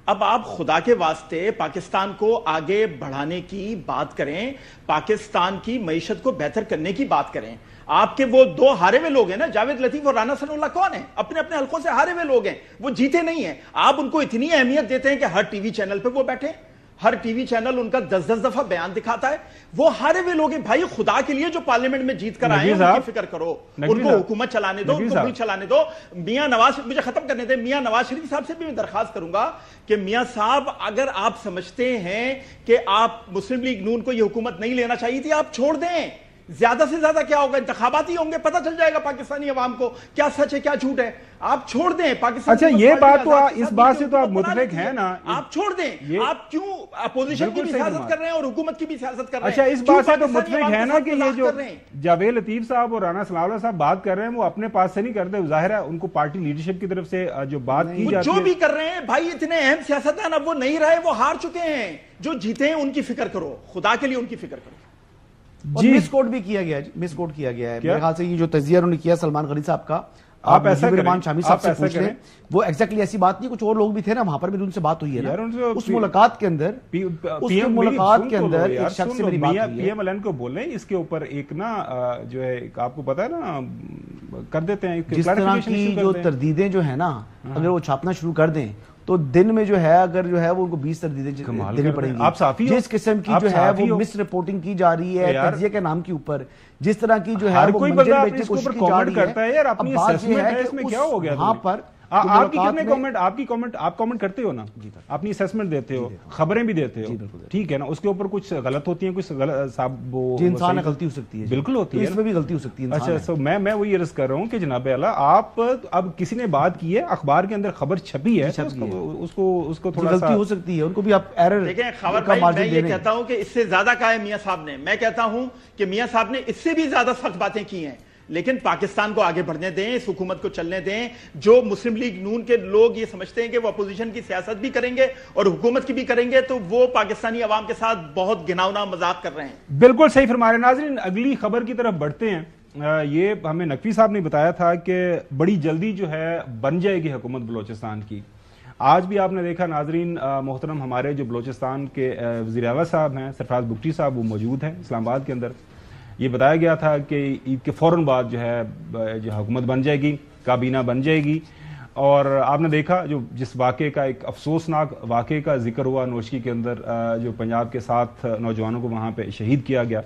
اب آپ خدا کے واسطے پاکستان کو آگے بڑھانے کی بات کریں, پاکستان کی معیشت کو بہتر کرنے کی بات کریں. آپ کے وہ 2 ہارے ہوئے لوگ ہیں نا, جاوید لطیف اور رانا ثناء اللہ, کون ہیں؟ اپنے اپنے حلقوں سے ہارے ہوئے لوگ ہیں, وہ جیتے نہیں ہیں. آپ ان کو اتنی اہمیت دیتے ہیں کہ ہر ٹی وی چینل پہ وہ بیٹھے, ہر ٹی وی چینل ان کا 10 دفعہ بیان دکھاتا ہے. وہ ہارے ہوئے لوگ ہیں بھائی, خدا کے لیے جو پارلیمنٹ میں جیت کر آئے ہیں ان کی فکر کرو, ان کو حکومت چلانے دو, ان کو ملک چلانے دو. میاں نواز, مجھے ختم کرنے دیں, میاں نواز شریف صاحب سے بھی میں درخواست کروں گا کہ میاں صاحب اگر آپ سمجھتے ہیں کہ آپ مسلم لیگ نون کو یہ حکومت نہیں لینا چاہیے تھی, آپ چھوڑ دیں. زیادہ سے زیادہ کیا ہوگا؟ انتخابات ہی ہوں گے، پتہ چل جائے گا پاکستانی عوام کو کیا سچ ہے کیا جھوٹ ہے. آپ چھوڑ دیں پاکستان. اچھا یہ بات تو اس بات سے تو آپ متفق ہیں نا؟ آپ چھوڑ دیں، آپ کیوں اپوزیشن کی بھی سیاست کر رہے ہیں اور حکومت کی بھی سیاست کر رہے ہیں؟ اچھا اس بات سے تو متفق ہے نا کہ یہ جو جاوید لطیف صاحب اور رانا ثناء اللہ صاحب بات کر رہے ہیں وہ اپنے پاس سے نہیں کرتے، ظاہر ہے ان کو پارٹی لیڈرشپ کی طرف سے جو بات کی جاتی ہے. جو بھی کر رہے ہیں بھائی، اتنے اہم سیاستدان اب وہ نہیں رہے، وہ ہار چکے ہیں. جو جیتے ہیں ان کی فکر کرو، خدا کے لیے ان کی فکر کرو. اور مس کوٹ بھی کیا گیا، مس کوٹ کیا گیا ہے میرے خیال سے. یہ جو تجزیہ انہوں نے کیا سلمان غنی صاحب کا، آپ ایسا رحمان شامی صاحب سے پوچھ لیں، وہ ایگزیکٹلی ایسی بات نہیں. کچھ اور لوگ بھی تھے نا وہاں پر بھی ان سے بات ہوئی ہے نا اس ملاقات کے اندر. ایک شخص سے میری بات ہوئی ہے. پی ایم ایل این کو بولیں اس کے اوپر ایک نا جو ہے آپ کو پتا ہے نا کر دیتے ہیں. جس طرح کی جو تردیدیں جو ہے نا اگر وہ چھاپنا شروع کر دیں تو دن میں جو ہے اگر جو ہے وہ ان کو 20 تردیدیں دینی پڑیں گی. جس قسم کی جو ہے وہ مس رپورٹنگ کی جا رہی ہے تجزیے کے نام کے اوپر، جس طرح کی جو ہے وہ منجر بیچنے کی کوشش کی جا رہی ہے. اب بات یہ ہے کہ وہاں پر آپ کی کتنے کامنٹ آپ کامنٹ کرتے ہو نا، اپنی اسیسمنٹ دیتے ہو، خبریں بھی دیتے ہو، ٹھیک ہے نا، اس کے اوپر کچھ غلط ہوتی ہیں، کچھ انسان غلطی ہو سکتی ہے، بالکل ہوتی ہے، اس میں بھی غلطی ہو سکتی ہے. اچھا میں وہی عرض کر رہا ہوں کہ جناب اعلیٰ آپ اب کسی نے بات کی ہے، اخبار کے اندر خبر چھپی ہے، اس کو تھوڑا غلطی ہو سکتی ہے، ان کو بھی آپ ایرر. دیکھیں خبر بھائی، میں یہ کہتا ہوں کہ اس سے زیادہ کہا ہے میاں صاحب نے. میں کہتا ہوں کہ میاں صاحب نے اس سے بھی زیادہ سخت باتیں کی ہیں، لیکن پاکستان کو آگے بڑھنے دیں، اس حکومت کو چلنے دیں. جو مسلم لیگ نون کے لوگ یہ سمجھتے ہیں کہ وہ اپوزیشن کی سیاست بھی کریں گے اور حکومت کی بھی کریں گے، تو وہ پاکستانی عوام کے ساتھ بہت گھناؤنا مذاق کر رہے ہیں. بالکل صحیح فرما رہے ہیں. ناظرین اگلی خبر کی طرف بڑھتے ہیں. یہ ہمیں نقوی صاحب نے بتایا تھا کہ بڑی جلدی جو ہے بن جائے گی حکومت بلوچستان کی. آج بھی آپ نے دیکھا ناظرین محترم ہمارے جو بلوچستان کے وزیر اعلیٰ صاحب ہیں سرفراز بگٹی صاحب، وہ موجود ہیں اسلام آباد کے اندر. یہ بتایا گیا تھا کہ عید کے فوراً بعد جو ہے جو حکومت بن جائے گی، کابینہ بن جائے گی. اور آپ نے دیکھا جس واقعے کا ایک افسوسناک واقعے کا ذکر ہوا نوشکی کے اندر، جو پنجاب کے 7 نوجوانوں کو وہاں پہ شہید کیا گیا،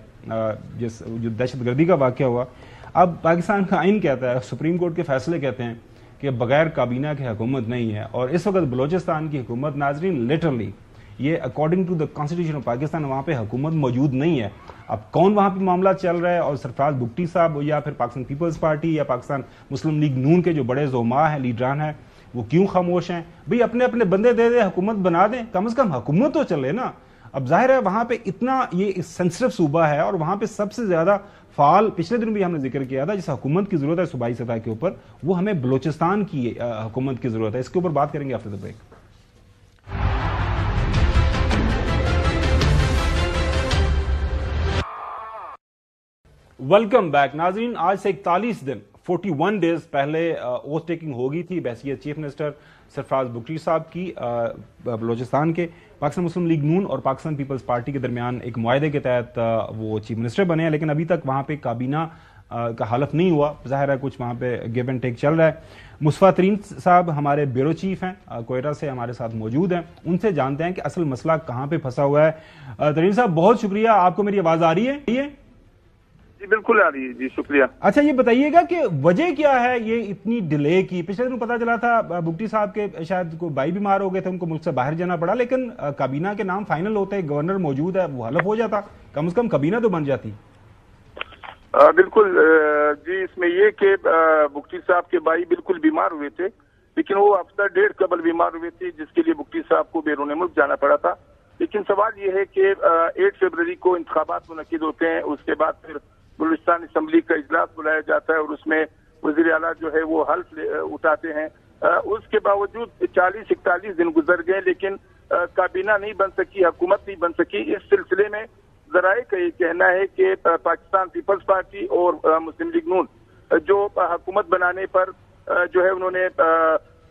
جو دہشت گردی کا واقعہ ہوا. اب پاکستان کا آئین کہتا ہے، سپریم کورٹ کے فیصلے کہتے ہیں کہ بغیر کابینہ کی حکومت نہیں ہے. اور اس وقت بلوچستان کی حکومت ناظرین لٹرلی یہ according to the constitution of Pakistan وہاں پہ حکومت موجود نہیں ہے. اب کون وہاں پہ معاملہ چل رہا ہے، اور سرفراز بگٹی صاحب یا پھر پاکستان پیپلز پارٹی یا پاکستان مسلم لیگ نون کے جو بڑے زعماء ہیں، لیڈران ہیں، وہ کیوں خاموش ہیں؟ بھئی اپنے اپنے بندے دے دیں، حکومت بنا دیں، کم از کم حکومت تو چلے نا. اب ظاہر ہے وہاں پہ اتنا یہ سینسٹیو صوبہ ہے اور وہاں پہ سب سے زیادہ فعال، پچھلے دن بھی ہم نے ذکر کیا تھا، جس حکومت کی ضرورت ہے صوبائی سطح کے اوپر، وہ ہمیں بلوچستان کی حکومت کی ضرورت ہے. اس کے اوپر بات کریں گے after the break. Welcome back ناظرین. آج سے 41 ڈیز پہلے اوتھ ٹیکنگ ہو گئی تھی بحیثیت چیف منسٹر سرفراز بگٹی صاحب کی بلوچستان کے. پاکستان مسلم لیگ نون اور پاکستان پیپلز پارٹی کے درمیان ایک معاہدے کے تحت وہ چیف منسٹر بنے ہیں، لیکن ابھی تک وہاں پہ کابینہ کا حلف نہیں ہوا. ظاہر ہے کچھ وہاں پہ گیو اینڈ ٹیک چل رہا ہے. مصطفیٰ ترین صاحب ہمارے بیورو چیف ہیں، کوئٹہ سے ہمارے ساتھ موجود ہیں. ان سے جانتے ہیں کہ اصل مسئلہ کہاں پہ پھنسا ہوا ہے. ترین صاحب بہت شکریہ. آپ کو میری آواز آ رہی ہے؟ جی بالکل آ رہی ہے. جی شکریہ. اچھا یہ بتائیے گا کہ وجہ کیا ہے یہ اتنی ڈیلے کی؟ پچھلے دن پتا چلا تھا بگٹی صاحب کے شاید کوئی بھائی بیمار ہو گئے تھے، ان کو ملک سے باہر جانا پڑا، لیکن کابینہ کے نام فائنل ہوتے، گورنر موجود ہے، وہ حلف ہو جاتا، کم از کم کابینہ تو بن جاتی. بالکل جی. اس میں یہ کہ بگٹی صاحب کے بھائی بالکل بیمار ہوئے تھے، لیکن وہ ہفتہ ڈیڑھ قبل بیمار ہوئے تھے، جس کے لیے بگٹی صاحب کو بیرون ملک جانا پڑا تھا. لیکن سوال یہ ہے کہ 8 فروری کو انتخابات منعقد ہوتے ہیں، اس کے بعد پھر بلوچستان اسمبلی کا اجلاس بلایا جاتا ہے اور اس میں وزیر اعلیٰ جو ہے وہ حلف اٹھاتے ہیں. اس کے باوجود 40-41 دن گزر گئے، لیکن کابینہ نہیں بن سکی، حکومت نہیں بن سکی. اس سلسلے میں ذرائع کا یہ کہنا ہے کہ پاکستان پیپلز پارٹی اور مسلم لیگ نون جو حکومت بنانے پر جو ہے انہوں نے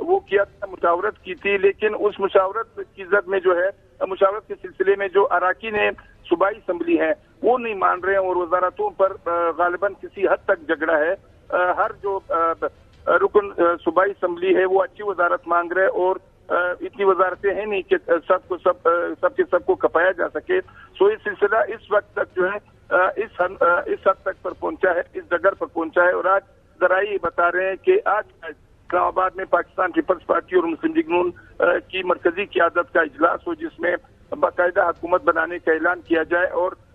وہ کیا تھا، مشاورت کی تھی، لیکن اس مشاورت کی زد میں جو ہے مشاورت کے سلسلے میں جو اراکین صوبائی اسمبلی ہیں وہ نہیں مان رہے ہیں اور وزارتوں پر غالباً کسی حد تک جھگڑا ہے. ہر جو رکن صوبائی اسمبلی ہے وہ اچھی وزارت مانگ رہے اور اتنی وزارتیں ہیں نہیں کہ سب کے سب کو کپایا جا سکے. سو یہ سلسلہ اس وقت تک جو ہے اس حد تک پر پہنچا ہے، اس ڈگر پر پہنچا ہے. اور آج ذرائع بتا رہے ہیں کہ آج اسلام آباد میں پاکستان پیپلز پارٹی اور مسلم لیگ نون کی مرکزی قیادت کا اجلاس ہو، جس میں باقاعدہ حکومت بنانے کا اعلان کیا جائے اور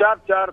4-4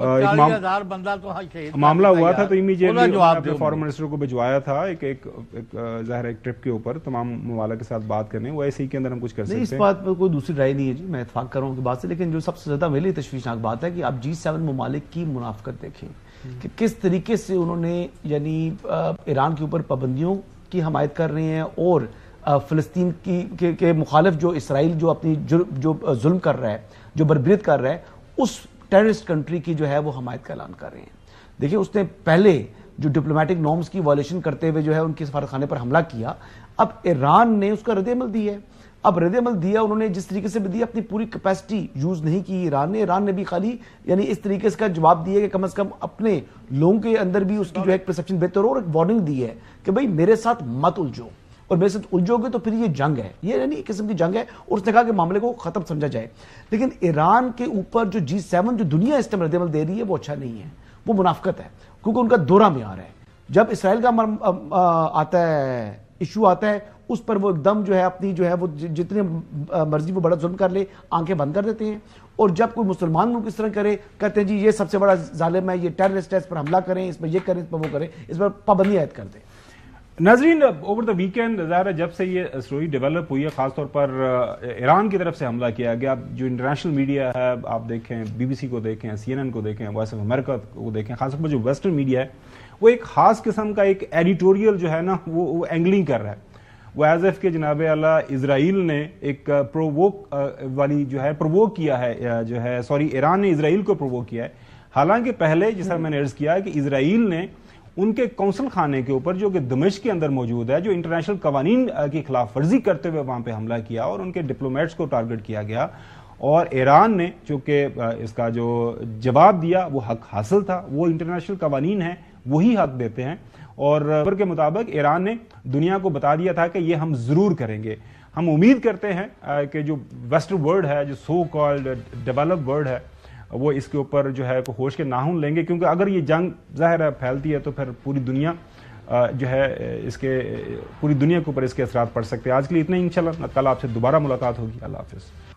40,000 بندہ تو شہید معاملہ ہوا تھا تو امیڈیٹلی فارن منسٹر کو بھجوایا تھا ایک ظاہر ایک ٹرپ کے اوپر تمام ممالک کے ساتھ بات کرنے. وہ ایسے ہی کے اندر ہم کچھ کر سکتے ہیں. اس بات پر کوئی دوسری رائے نہیں ہے جی, میں اتفاق کر رہا ہوں کہ بات سے, لیکن جو سب سے زیادہ میرے لیے تشویشناک بات ہے کہ آپ G7 ممالک کی منافقت دیکھیں کہ کس طریقے سے انہوں نے یعنی ایران کے اوپر پابندیوں کی حمایت کر رہے ہیں اور فلسطین کے مخالف جو اسرائیل جو اپنی جو ظلم کر رہا ہے, جو بربریت کر رہا ہے, اس ٹیررسٹ کنٹری کی جو ہے وہ حمایت کا اعلان کر رہے ہیں. دیکھیں اس نے پہلے جو ڈپلومیٹک نارمز کی وائلیشن کرتے ہوئے جو ہے ان کے سفارت خانے پر حملہ کیا, اب ایران نے اس کا رد عمل دیا ہے. اب رد عمل دیا انہوں نے جس طریقے سے بھی دیا, اپنی پوری کیپیسٹی یوز نہیں کی ایران نے بھی خالی یعنی اس طریقے سے کا جواب دیا کہ کم از کم اپنے لوگوں کے اندر بھی اس کی جو ہے پرسپشن بہتر ہو, اور ایک وارننگ دی ہے کہ بھائی میرے ساتھ مت الجھو, اور میرے ساتھ الجھو گے تو پھر یہ جنگ ہے, یہ یعنی ایک قسم کی جنگ ہے, اور اس نے کہا کہ معاملے کو ختم سمجھا جائے. لیکن ایران کے اوپر جو G7 جو دنیا اس ٹائم رد عمل دے رہی ہے وہ اچھا نہیں ہے, وہ منافقت ہے, کیونکہ ان کا دورہ معیار ہے. جب اسرائیل کا آتا ہے ایشو آتا ہے اس پر وہ ایک دم جو ہے اپنی جو ہے وہ جتنے مرضی وہ بڑا ظلم کر لے آنکھیں بند کر دیتے ہیں, اور جب کوئی مسلمان ملک اس طرح کرے کہتے ہیں جی یہ سب سے بڑا ظالم ہے, یہ ٹیررسٹ ہے, اس پر حملہ کریں, اس پر یہ کریں, اس پر وہ کریں, اس پر پابندی عائد کر دیں. ناظرین, اوور دا ویکینڈ ظاہر ہے جب سے یہ اسٹوری ڈیولپ ہوئی ہے, خاص طور پر ایران کی طرف سے حملہ کیا گیا, جو انٹرنیشنل میڈیا ہے آپ دیکھیں, BBC کو دیکھیں, CNN کو دیکھیں, وائس آف امریکہ کو دیکھیں, خاص طور پر جو ویسٹرن میڈیا ہے وہ ایک خاص قسم کا ایک ایڈیٹوریل جو ہے نا وہ اینگلنگ کر رہا ہے. وہ ایز ایف کہ جناب اعلیٰ اسرائیل نے ایک پرووک والی جو ہے پرووک کیا ہے, جو ہے سوری ایران نے اسرائیل کو پرووک کیا ہے. حالانکہ پہلے جیسا میں نے عرض کیا ہے کہ اسرائیل نے ان کے قونصل خانے کے اوپر جو کہ دمشق کے اندر موجود ہے, جو انٹرنیشنل قوانین کی خلاف ورزی کرتے ہوئے وہاں پہ حملہ کیا اور ان کے ڈپلومیٹس کو ٹارگٹ کیا گیا, اور ایران نے چونکہ اس کا جو جواب دیا وہ حق حاصل تھا. وہ انٹرنیشنل قوانین ہیں وہی حق دیتے ہیں, اور خبر کے مطابق ایران نے دنیا کو بتا دیا تھا کہ یہ ہم ضرور کریں گے. ہم امید کرتے ہیں کہ جو ویسٹرن ورلڈ ہے, جو سو کالڈ ڈیولپ ورلڈ ہے, وہ اس کے اوپر جو ہے ہوش کے ناخن لیں گے, کیونکہ اگر یہ جنگ ظاہر ہے پھیلتی ہے تو پھر پوری دنیا جو ہے اس کے پوری دنیا کے اوپر اس کے اثرات پڑ سکتے ہیں. آج کے لیے اتنا ہی, انشاءاللہ کل آپ سے دوبارہ ملاقات ہوگی. اللہ حافظ.